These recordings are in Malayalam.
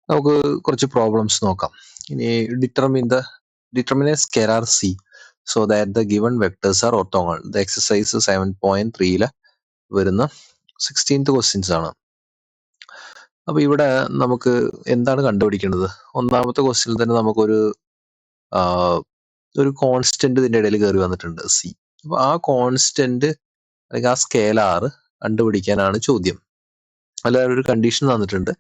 നമുക്ക് കുറച്ച് പ്രോബ്ലംസ് നോക്കാം. ഇനി determine A scalar C so that the given vectors R orthogonal. ഇത് എക്സസൈസ് 7.3 വരുന്ന 16th ക്വസ്റ്റ്യൻസ് ആണ്. അപ്പൊ ഇവിടെ നമുക്ക് എന്താണ് കണ്ടുപിടിക്കേണ്ടത്? ഒന്നാമത്തെ ക്വസ്റ്റ്യനിൽ തന്നെ നമുക്കൊരു ഒരു കോൺസ്റ്റന്റ് ഇതിന്റെ ഇടയിൽ കയറി വന്നിട്ടുണ്ട്, സി. അപ്പൊ ആ കോൺസ്റ്റന്റ് അല്ലെങ്കിൽ ആ സ്കെലാർ കണ്ടുപിടിക്കാനാണ് ചോദ്യം. അല്ല, ഒരു കണ്ടീഷൻ തന്നിട്ടുണ്ട്,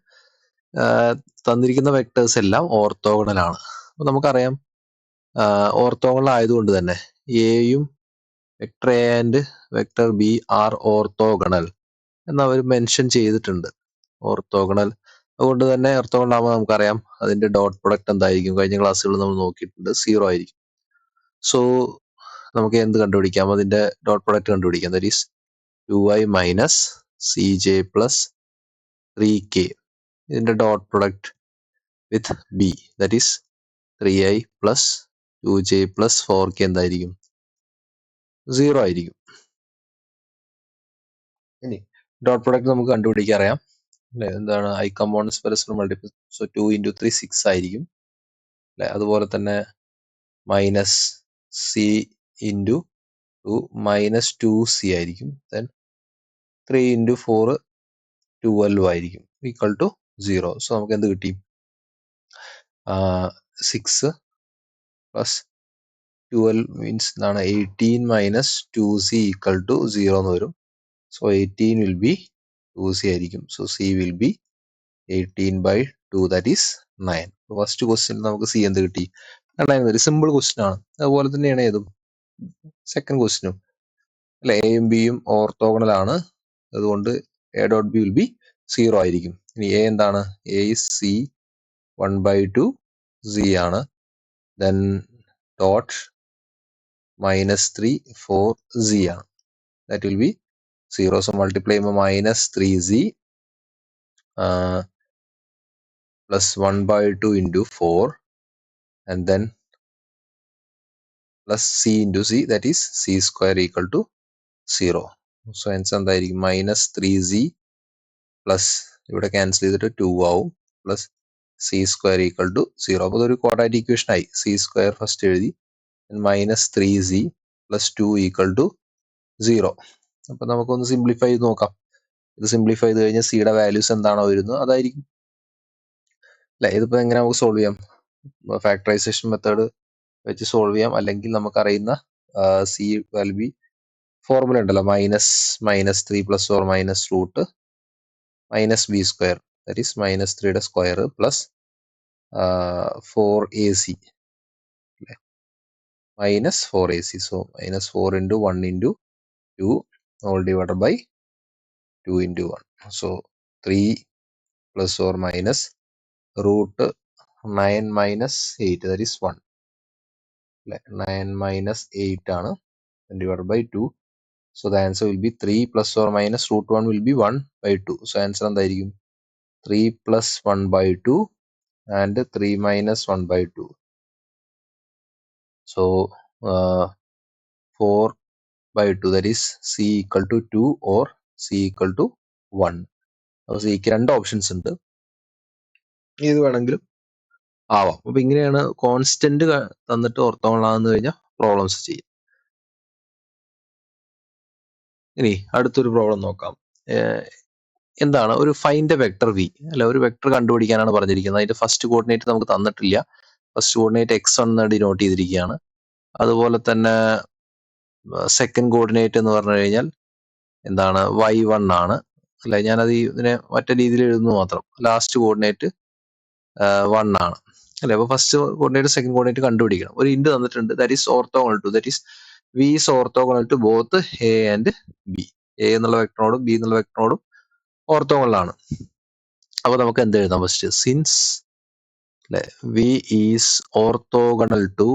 തന്നിരിക്കുന്ന വെക്ടേഴ്സ് എല്ലാം ഓർത്തോഗണൽ ആണ്. അപ്പൊ നമുക്കറിയാം ഓർത്തോഗണൽ ആയതുകൊണ്ട് തന്നെ എയും vector A and vector B R orthogonal എന്ന് അവർ മെൻഷൻ ചെയ്തിട്ടുണ്ട്. ഓർത്തോഗണൽ അതുകൊണ്ട് തന്നെ ഓർത്തോഗണൽ ആകുമ്പോൾ നമുക്കറിയാം അതിന്റെ ഡോട്ട് പ്രൊഡക്റ്റ് എന്തായിരിക്കും? കഴിഞ്ഞ ക്ലാസ്സുകളിൽ നമ്മൾ നോക്കിയിട്ടുണ്ട്, 0 ആയിരിക്കും. സോ നമുക്ക് എന്ത് കണ്ടുപിടിക്കാം? അതിന്റെ ഡോട്ട് പ്രൊഡക്റ്റ് കണ്ടുപിടിക്കാം. That is 2i minus C J plus 3k. ഇതിന്റെ dot product with B, that is 3i plus 2j plus 4k എന്തായിരിക്കും? 0 ആയിരിക്കും. ഇനി ഡോട്ട് പ്രൊഡക്റ്റ് നമുക്ക് കണ്ടുപിടിക്കാൻ അറിയാം. എന്താണ്? ഐ കമ്പോണൻസ് പരസ്പരം മൾട്ടിപ്പിൾ. സോ 2 into 3 6 ആയിരിക്കും അല്ലെ. അതുപോലെ തന്നെ minus C into 2 minus 2c ആയിരിക്കും. ദെൻ 3 into 4 12 ആയിരിക്കും, ഈക്വൽ ടു 0. സോ നമുക്ക് എന്ത് കിട്ടി? 6 പ്ലസ് 12 മീൻസ് എന്താണ്? 18 മൈനസ് 2c ഈക്വൽ ടു 0 എന്ന് വരും. സോ 18 വിൽ ബി 2c ആയിരിക്കും. So c will be 18/2, that is 9. First question നമുക്ക് c എന്ത് കിട്ടി? 9. സിമ്പിൾ ക്വസ്റ്റ്യൻ ആണ്. അതുപോലെ തന്നെയാണ് ഏതും സെക്കൻഡ് ക്വസ്റ്റ്യനും അല്ലെ. എയും ബിയും ഓർത്തോഗണൽ ആണ്, അതുകൊണ്ട് A dot B will be 0 ആയിരിക്കും. ഇനി എ എന്താണ്? എ ഇസ് സി 1/2 z ആണ്. ദെൻ ഡോട്ട് -3 4z ആണ്. That will be 0. So multiply ചെയ്യുമ്പോൾ -3z plus 1/2 into 4 and then plus c into c, that is c square equal to 0. So answer എന്തായിരിക്കും? -3z പ്ലസ് ഇവിടെ ക്യാൻസൽ ചെയ്തിട്ട് 2 ആവും, plus c square equal to 0. അപ്പോൾ ഇതൊരു ക്വാഡ്രാറ്റിക് ഇക്വേഷൻ ആയി. c സ്ക്വയർ ഫസ്റ്റ് എഴുതി, -3z പ്ലസ് 2 ഈക്വൽ ടു 0. അപ്പൊ നമുക്കൊന്ന് സിംപ്ലിഫൈ ചെയ്ത് നോക്കാം. ഇത് സിംപ്ലിഫൈ ചെയ്ത് കഴിഞ്ഞാൽ സിയുടെ വാല്യൂസ് എന്താണോ വരുന്നത് അതായിരിക്കും അല്ലെ. ഇതിപ്പോ എങ്ങനെ നമുക്ക് സോൾവ് ചെയ്യാം? ഫാക്ടറൈസേഷൻ മെത്തേഡ് വെച്ച് സോൾവ് ചെയ്യാം, അല്ലെങ്കിൽ നമുക്കറിയുന്ന സി വിൽ ബി ഫോർമുല ഉണ്ടല്ലോ, -3 plus or minus root -b square, that is -3യുടെ square plus 4ac -4ac. So -4 into 1 into 2 all divided by 2 into 1. So 3 plus or minus root 9 minus 8, that is 1. 9 minus 8 ആണ്, divided by 2. So the answer will be 3 plus or minus root 1 will be 1/2. So answer എന്തായിരിക്കും? 3 plus 1/2 and 3 minus 1/2. So 4/2, that is c equal to 2 or c equal to 1. അപ്പോൾ സിക്ക് 2 ഓപ്ഷൻസ് ഉണ്ട്, ഏത് വേണമെങ്കിലും ആവാം. അപ്പൊ ഇങ്ങനെയാണ് കോൺസ്റ്റന്റ് തന്നിട്ട് ഓർത്തോഗണൽ ആണെന്ന് കഴിഞ്ഞാൽ പ്രോബ്ലംസ് ചെയ്യും. ഇനി അടുത്തൊരു പ്രോബ്ലം നോക്കാം. എന്താണ്? ഒരു ഫൈൻഡ് എ വെക്ടർ വി അല്ല, ഒരു വെക്ടർ കണ്ടുപിടിക്കാനാണ് പറഞ്ഞിരിക്കുന്നത്. അതിന്റെ ഫസ്റ്റ് കോർഡിനേറ്റ് നമുക്ക് തന്നിട്ടില്ല. ഫസ്റ്റ് കോർഡിനേറ്റ് x1 എന്ന് ഡിനോട്ട് ചെയ്തിരിക്കുകയാണ്. അതുപോലെ തന്നെ സെക്കൻഡ് കോർഡിനേറ്റ് എന്ന് പറഞ്ഞു കഴിഞ്ഞാൽ എന്താണ്? y1 ആണ് അല്ലെ. ഞാനത് ഇതിനെ മറ്റേ രീതിയിൽ എഴുതുന്നു മാത്രം. ലാസ്റ്റ് കോർഡിനേറ്റ് 1 ആണ് അല്ലെ. അപ്പൊ ഫസ്റ്റ് കോർഡിനേറ്റ് സെക്കൻഡ് കോർഡിനേറ്റ് കണ്ടുപിടിക്കണം. ഒരു ഇൻഡ് തന്നിട്ടുണ്ട്, that is orthogonal to, that is v is orthogonal to both a and b. a എന്നുള്ള വെക്ടറിനോടും b എന്നുള്ള വെക്ടറിനോടും ഓർത്തോഗണൽ ആണ്. അപ്പൊ നമുക്ക് എന്ത് എഴുതാം? ഫസ്റ്റ് സിൻസ് അല്ലെ v is orthogonal to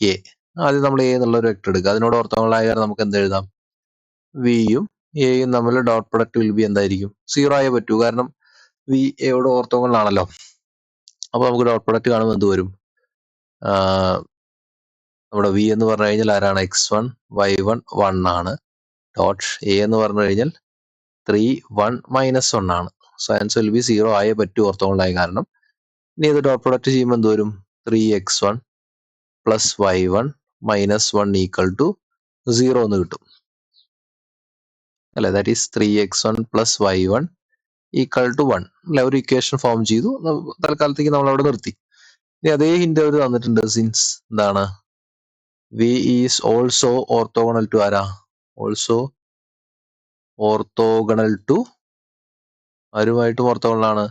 a. ആദ്യം നമ്മൾ a എന്നുള്ള ഒരു വെക്ടർ എടുക്കുക, അതിനോട് ഓർത്തോഗണൽ ആയ കാരണം നമുക്ക് എന്ത് എഴുതാം? v യും a യും തമ്മിൽ ഡോട്ട് പ്രൊഡക്റ്റ് വിൽ ബി എന്തായിരിക്കും? 0 ആയേ പറ്റൂ, കാരണം v a യോട് ഓർത്തോഗണൽ ആണല്ലോ. അപ്പൊ നമുക്ക് ഡോട്ട് പ്രൊഡക്റ്റ് കാണുമ്പോൾ എന്ത് വരും? നമ്മുടെ v എന്ന് പറഞ്ഞു കഴിഞ്ഞാൽ ആരാണ്? x1 y1 1 ആണ്. ഡോട്ട് a എന്ന് പറഞ്ഞു കഴിഞ്ഞാൽ 3 1 -1 ആണ്. സോ ആൻസർ വിൽ ബി 0 ആയേ പറ്റൂ ഓർത്തോഗണലായ കാരണം. ഇനി ഇത് ഡോട്ട് പ്രൊഡക്റ്റ് ചെയ്യുമ്പോൾ എന്ത് വരും? 3x1 plus y1 minus 1 equal to 0 എന്ന് കിട്ടും അല്ലെ. That is 3x1 plus y1 equal to 1 അല്ലെ. ഒരു ഇക്വേഷൻ ഫോം ചെയ്തു. തൽക്കാലത്തേക്ക് നമ്മൾ അവിടെ നിർത്തി. ഇനി അതേ ഹിന്റ് അവർ തന്നിട്ടുണ്ട്. സിൻസ് എന്താണ് V is also orthogonal to ആരാ? ഓൾസോ ഓർത്തോഗണൽ ടു ആരുമായിട്ടും ഓർത്തോഗണലാണ്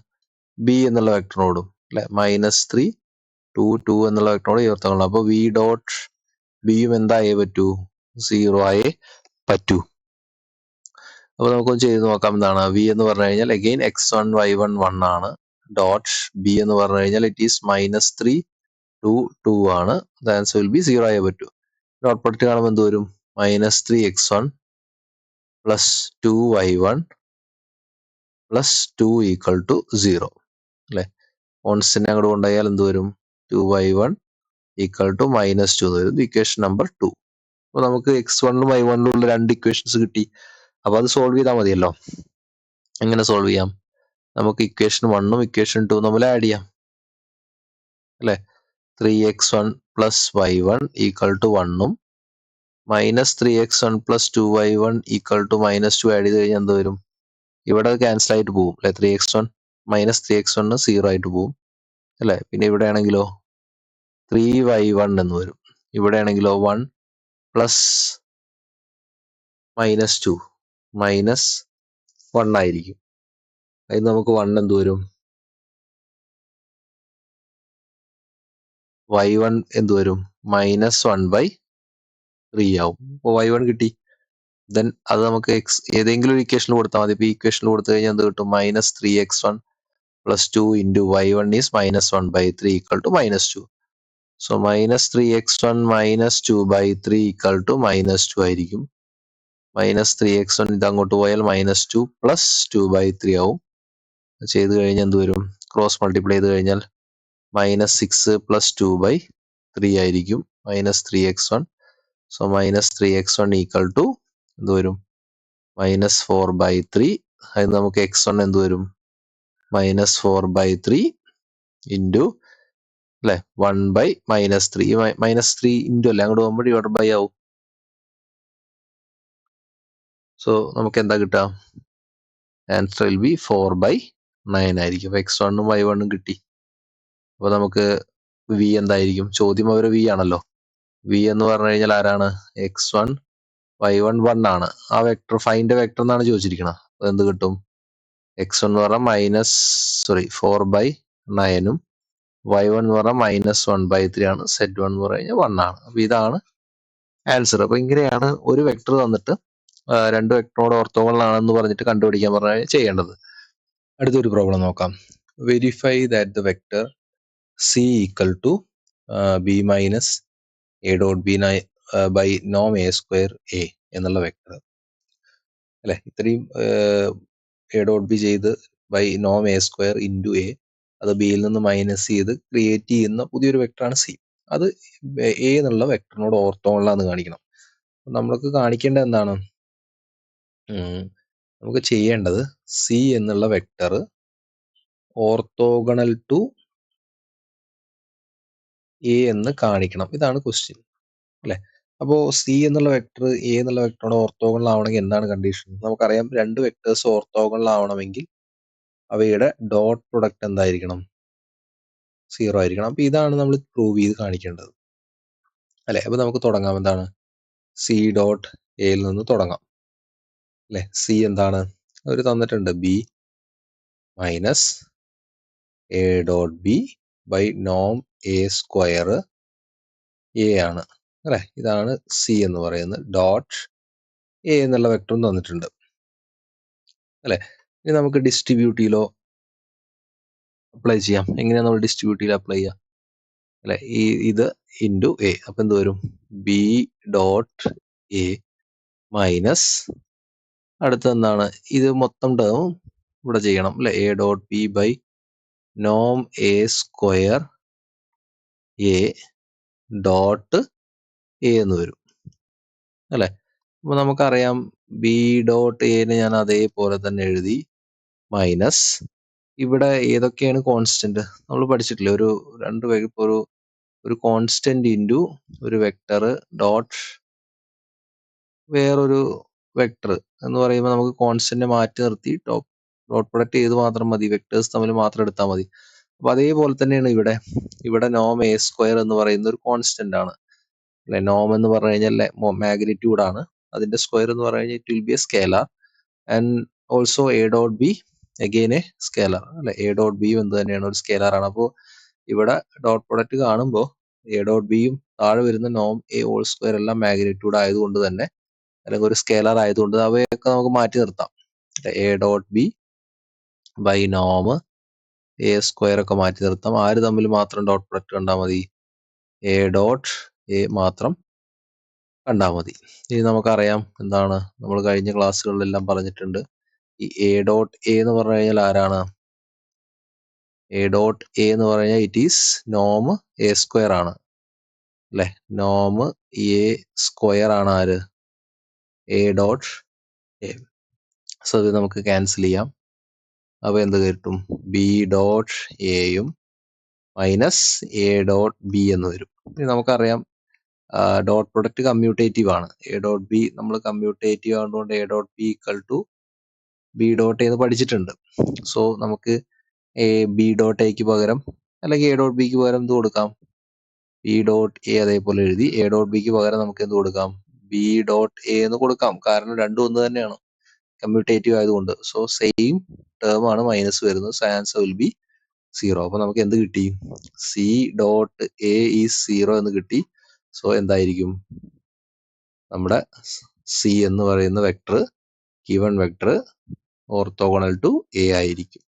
ബി എന്നുള്ള വെക്ടറിനോടും അല്ലെ. -3 2 2 എന്നുള്ള വെക്ടറിനോട് ഓർത്തോഗണൽ. അപ്പൊ വി ഡോട്ട് ബിയും എന്തായേ പറ്റൂ? 0 ആയേ പറ്റൂ. അപ്പൊ നമുക്കൊന്ന് ചെയ്ത് നോക്കാം. എന്താണ് വി എന്ന് പറഞ്ഞു കഴിഞ്ഞാൽ അഗെയിൻ x1 y1 1 ആണ്. ഡോട്ട് ബി എന്ന് പറഞ്ഞു കഴിഞ്ഞാൽ ഇറ്റ് ഈസ് -3 2 2 ആണ്. ദ ആൻസർ വിൽ ബി 0 ആയേ പറ്റൂ. ഡോട്ട് പ്രൊഡക്റ്റ് കാണുമ്പോൾ എന്ത് വരും? -3x1 plus 2y1 plus 2 equal to 0 അല്ലെ. കോൺസ്റ്റന്റ് അങ്ങോട്ട് കൊണ്ടുപോയാൽ എന്ത് വരും? 2y1 ഈക്വൽ ടു -2 എന്ന് വരും. Equation number 2. അപ്പൊ നമുക്ക് x1ലും y1ലും ഉള്ള രണ്ട് ഇക്വേഷൻസ് കിട്ടി. അപ്പൊ അത് സോൾവ് ചെയ്താൽ മതിയല്ലോ. എങ്ങനെ സോൾവ് ചെയ്യാം? നമുക്ക് ഇക്വേഷൻ 1ഉം ഇക്വേഷൻ 2 തമ്മിൽ ആഡ് ചെയ്യാം അല്ലെ. 3x1 plus y1 equal to 1ഉം -3x1 plus 2y1 equal to -2 add ചെയ്ത് കഴിഞ്ഞാൽ എന്ത് വരും? ഇവിടെ ക്യാൻസൽ ആയിട്ട് പോകും അല്ലെ. 3x1 -3x1 0 ആയിട്ട് പോകും അല്ലെ. പിന്നെ ഇവിടെ ആണെങ്കിലോ 3y1 എന്ന് വരും. ഇവിടെ ആണെങ്കിലോ 1 പ്ലസ് -2 -1 ആയിരിക്കും. അതിന് നമുക്ക് 1 എന്ത് വരും? y1 എന്ത് വരും? -1/3 ആവും. അപ്പോൾ y1 കിട്ടി. ദെൻ അത് നമുക്ക് ഏതെങ്കിലും ഒരു ഇക്വേഷനിൽ കൊടുത്താൽ മതി. ഇപ്പൊ ഈ ഇക്വേഷനിൽ കൊടുത്തു കഴിഞ്ഞാൽ എന്ത് കിട്ടും? -3x1 plus 2 into y1 is -1/3 equal to -2. So -3x1 -2/3 equal to -2 ആയിരിക്കും. -3x1 ഇത് അങ്ങോട്ട് പോയാൽ -2 പ്ലസ് 2/3 ആവും. ചെയ്ത് കഴിഞ്ഞാൽ എന്ത് വരും? ക്രോസ് മൾട്ടിപ്ലൈ ചെയ്ത് കഴിഞ്ഞാൽ -6 പ്ലസ് 2/3 ആയിരിക്കും. -3x1. So -3x1 equal to എന്ത് വരും? -4/3. അതിന് നമുക്ക് x1 എന്ത് വരും? -4/3 ഇൻറ്റു അല്ലെ 1/-3. -3 ഇൻറ്റു അല്ലെ അങ്ങോട്ട് പോകുമ്പോൾ ഡിവൈഡ് ബൈ ആവും. സോ നമുക്ക് എന്താ കിട്ടുക? ആൻസർ വിൽ ബി 4/9 ആയിരിക്കും. x1ഉം y1ഉം കിട്ടി. അപ്പൊ നമുക്ക് വി എന്തായിരിക്കും? ചോദ്യം അവര് വി ആണല്ലോ. വി എന്ന് പറഞ്ഞു കഴിഞ്ഞാൽ ആരാണ്? x1 y1 1 ആണ്. ആ വെക്ടർ ഫൈൻഡ് വെക്ടർ എന്നാണ് ചോദിച്ചിരിക്കുന്നത്. അപ്പൊ എന്ത് കിട്ടും? x1 എന്ന് പറഞ്ഞാൽ 4/9ഉം y1 എന്ന് പറഞ്ഞാൽ -1/3 ആണ്. z1 എന്ന് പറഞ്ഞു കഴിഞ്ഞാൽ 1 ആണ്. അപ്പൊ ഇതാണ് ആൻസർ. അപ്പൊ ഇങ്ങനെയാണ് ഒരു വെക്ടർ തന്നിട്ട് രണ്ട് വെക്ടറോട് ഓർത്തോഗണൽ ആണെന്ന് പറഞ്ഞിട്ട് കണ്ടുപിടിക്കാൻ പറഞ്ഞാൽ ചെയ്യേണ്ടത്. അടുത്തൊരു പ്രോബ്ലം നോക്കാം. Verify that the vector c equal to b minus a dot b by നോം a സ്ക്വയർ a എന്നുള്ള വെക്ടർ അല്ലെ. ഇത്രയും a ഡോട്ട് b ചെയ്ത് ബൈ നോം a സ്ക്വയർ ഇൻറ്റു a അത് ബിയിൽ നിന്ന് മൈനസ് ചെയ്ത് ക്രിയേറ്റ് ചെയ്യുന്ന പുതിയൊരു വെക്ടറാണ് സി. അത് എ എന്നുള്ള വെക്ടറിനോട് ഓർത്തോഗണലാന്ന് കാണിക്കണം. നമ്മൾക്ക് കാണിക്കേണ്ടത് എന്താണ്? നമുക്ക് ചെയ്യേണ്ടത് സി എന്നുള്ള വെക്ടർ ഓർത്തോഗണൽ ടു എ എന്ന് കാണിക്കണം. ഇതാണ് ക്വസ്റ്റ്യൻ അല്ലെ. അപ്പോ സി എന്നുള്ള വെക്ടർ എ എന്നുള്ള വെക്ടറോട് ഓർത്തോഗണൽ ആവണമെങ്കിൽ എന്താണ് കണ്ടീഷൻ? നമുക്കറിയാം രണ്ട് വെക്ടേഴ്സ് ഓർത്തോഗണൽ ആവണമെങ്കിൽ അവയുടെ ഡോട്ട് പ്രൊഡക്റ്റ് എന്തായിരിക്കണം? 0 ആയിരിക്കണം. അപ്പൊ ഇതാണ് നമ്മൾ പ്രൂവ് ചെയ്ത് കാണിക്കേണ്ടത് അല്ലെ. അപ്പൊ നമുക്ക് തുടങ്ങാം. എന്താണ്? സി ഡോട്ട് എയിൽ നിന്ന് തുടങ്ങാം അല്ലെ. സി എന്താണ്? അവർ തന്നിട്ടുണ്ട് B minus A dot B by നോം എ സ്ക്വയർ എ ആണ് അല്ലെ. ഇതാണ് സി എന്ന് പറയുന്നത്. ഡോട്ട് എ എന്നുള്ള വെക്ടറും തന്നിട്ടുണ്ട് അല്ലെ. ഇനി നമുക്ക് ഡിസ്ട്രിബ്യൂട്ടീലോ അപ്ലൈ ചെയ്യാം. എങ്ങനെയാണ് നമ്മൾ ഡിസ്ട്രിബ്യൂട്ടീൽ അപ്ലൈ ചെയ്യാം അല്ലെ. ഇത് ഇൻറ്റു എ. അപ്പൊ എന്ത് വരും? ബി ഡോട്ട് എ മൈനസ് അടുത്ത എന്താണ്? ഇത് മൊത്തം ടേം ഇവിടെ ചെയ്യണം അല്ലെ. എ ഡോട്ട് ബി ബൈ നോം A square A dot A എന്ന് വരും അല്ലെ. അപ്പൊ നമുക്കറിയാം ബി ഡോട്ട് എനെ ഞാൻ അതേപോലെ തന്നെ എഴുതി. മൈനസ് ഇവിടെ ഏതൊക്കെയാണ് കോൺസ്റ്റന്റ് നമ്മൾ പഠിച്ചിട്ടില്ലേ, ഒരു കോൺസ്റ്റന്റ് ഇൻറ്റു ഒരു വെക്ടർ ഡോട്ട് വേറൊരു വെക്ടർ എന്ന് പറയുമ്പോൾ നമുക്ക് കോൺസ്റ്റന്റ് മാറ്റി നിർത്തി ഡോട്ട് പ്രൊഡക്റ്റ് ചെയ്ത് മാത്രം മതി, വെക്ടേഴ്സ് തമ്മിൽ മാത്രം എടുത്താൽ മതി. അപ്പൊ അതേപോലെ തന്നെയാണ് ഇവിടെ നോം എ സ്ക്വയർ എന്ന് പറയുന്ന ഒരു കോൺസ്റ്റന്റ് ആണ് അല്ലെ. നോം എന്ന് പറഞ്ഞു കഴിഞ്ഞാൽ മാഗ്നിറ്റ്യൂഡ് ആണ്, അതിന്റെ സ്ക്വയർ എന്ന് പറഞ്ഞു കഴിഞ്ഞാൽ it will be A scalar and also A dot B again A scalar അല്ലെ. എ ഡോട്ട് ബി എന്ത് തന്നെയാണ്, ഒരു സ്കേലാർ ആണ്. അപ്പോൾ ഇവിടെ ഡോട്ട് പ്രൊഡക്റ്റ് കാണുമ്പോൾ എ ഡോട്ട് ബിയും താഴെ വരുന്ന നോം എ ഹോൾ സ്ക്വയർ എല്ലാം മാഗ്നിറ്റ്യൂഡ് ആയതുകൊണ്ട് തന്നെ, അല്ലെങ്കിൽ ഒരു സ്കേലാർ ആയതുകൊണ്ട് അവയൊക്കെ നമുക്ക് മാറ്റി നിർത്താം. എ ഡോട്ട് ബി ബൈ നോം എ സ്ക്വയർ ഒക്കെ മാറ്റി നിർത്താം. ആര് തമ്മിൽ മാത്രം ഡോട്ട് പ്രൊഡക്റ്റ് കണ്ടാൽ മതി, എ ഡോട്ട് എ മാത്രം കണ്ടാൽ മതി. ഇനി നമുക്കറിയാം എന്താണ്, നമ്മൾ കഴിഞ്ഞ ക്ലാസ്സുകളിലെല്ലാം പറഞ്ഞിട്ടുണ്ട്, ഈ എ ഡോട്ട് എ എന്ന് പറഞ്ഞു കഴിഞ്ഞാൽ ആരാണ്, എ ഡോട്ട് എ എന്ന് പറഞ്ഞാൽ ഇറ്റ് ഈസ് നോം എ സ്ക്വയർ ആണ് അല്ലെ. നോം എ സ്ക്വയർ ആണ് ആര്, എ ഡോട്ട് എ. സോ ഇത് നമുക്ക് ക്യാൻസൽ ചെയ്യാം. അപ്പൊ എന്ത് കിട്ടും, ബി ഡോട്ട് എയും മൈനസ് എ ഡോട്ട് ബി എന്ന് വരും. ഇനി നമുക്കറിയാം ഡോട്ട് പ്രൊഡക്റ്റ് കമ്മ്യൂട്ടേറ്റീവ് ആണ്. എ ഡോട്ട് ബി നമ്മൾ കമ്മ്യൂട്ടേറ്റീവ് ആയതുകൊണ്ട് A dot B equal to B dot എന്ന് പഠിച്ചിട്ടുണ്ട്. സോ നമുക്ക് ബി ഡോട്ട് എക്ക് പകരം അല്ലെങ്കിൽ എ ഡോട്ട് ബിക്ക് പകരം എന്ത് കൊടുക്കാം, ബി ഡോട്ട് എ അതേപോലെ എഴുതി എ ഡോട്ട് ബിക്ക് പകരം നമുക്ക് എന്ത് കൊടുക്കാം, ബി ഡോട്ട് എ എന്ന് കൊടുക്കാം. കാരണം രണ്ടും ഒന്ന് തന്നെയാണ്, കമ്മ്യൂട്ടേറ്റീവ് ആയതുകൊണ്ട്. സോ സെയിം ടേം ആണ് മൈനസ് വരുന്നത്. So answer will be 0. അപ്പൊ നമുക്ക് എന്ത് കിട്ടി, സി ഡോട്ട് എ ഈസ് 0 എന്ന് കിട്ടി. സോ എന്തായിരിക്കും, നമ്മുടെ സി എന്ന് പറയുന്ന vector given vector orthogonal to A ആയിരിക്കും.